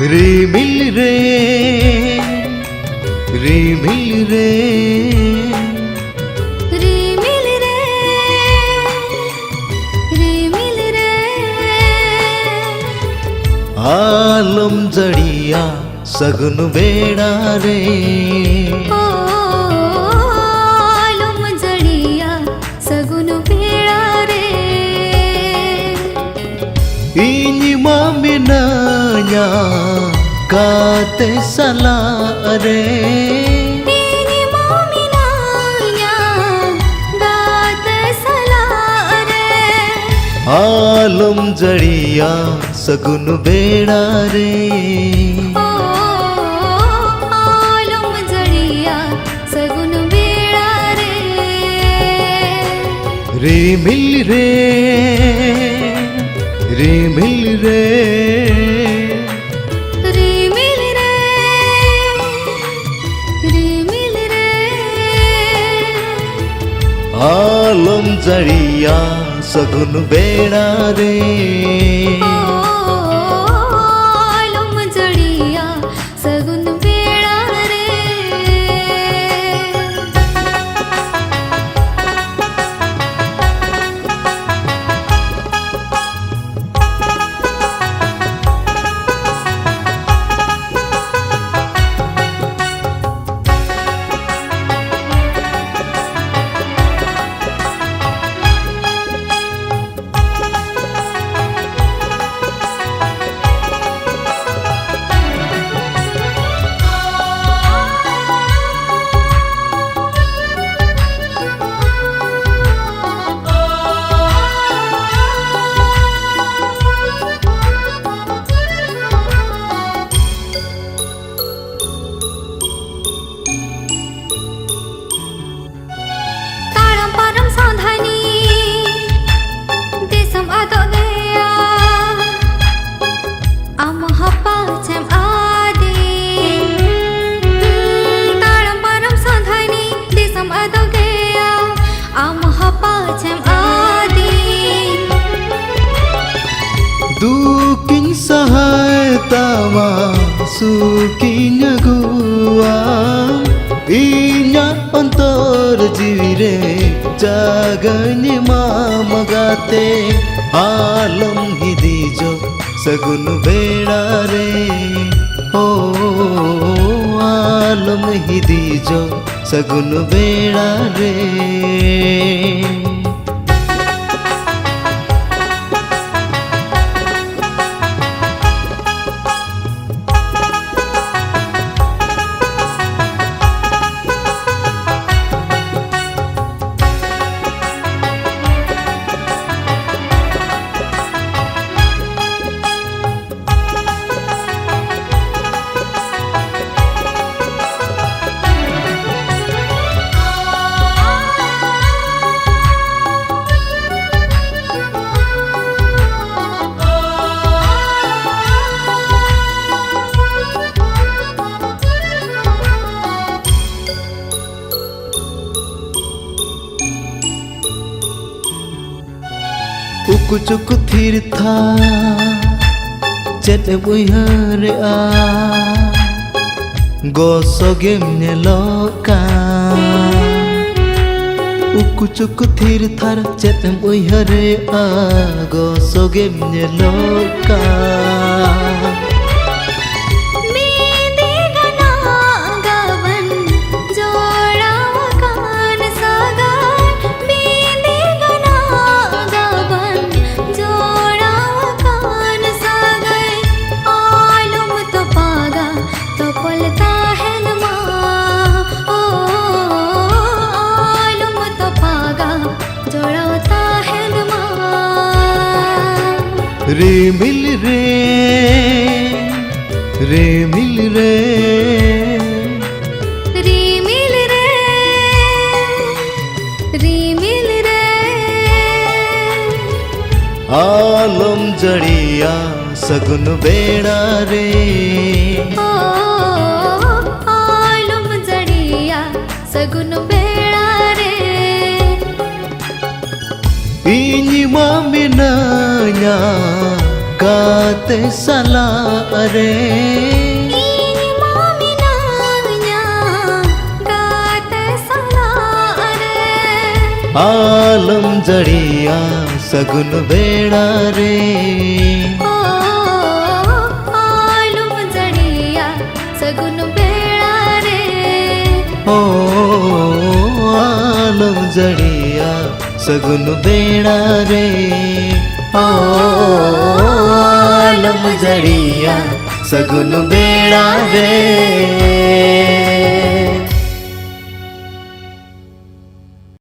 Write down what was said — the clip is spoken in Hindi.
रिमिल रे रिमिल रे रिमिल रे रिमिल रे आलम जड़िया सगुन बेड़ा रे ओ आलम जड़िया सगुन बेड़ा रे इनी मामिनाnya kate salah re ini maminanya kate salah re आलम जड़िया सगुन बेड़ा रे ओ आलम जड़िया सगुन बेड़ा रे रिमिल रे रिमिल रे रिमिल रे रिमिल रे आलम जड़िया सगुन बेड़ा रे ओ आलम जड़िया सगुन बेड़ा रे duking sahaytama sukinya gua inya antar jivire jagani mamagate alam hidijo sagun beda re o alam hidijo sagun beda re uku cuku thir tha chet buihare a gosogem neloka uku cuku thir thar chet buihare a gosogem neloka रिमिल रे रिमिल रे रिमिल रे रिमिल रे आलम जड़िया सगुन बेड़ा रे ओ आलम जड़िया सगुन बेड़ा रे इनी मामिनाnya ka गाते सला रे ini maminanya gate salare आलम जड़िया सगुन बेड़ा रे आलम जड़िया सगुन बेड़ा रे ओ आलम जड़िया सगुन बेड़ा रे ओ आलम जड़िया सगुन बेड़ा रे।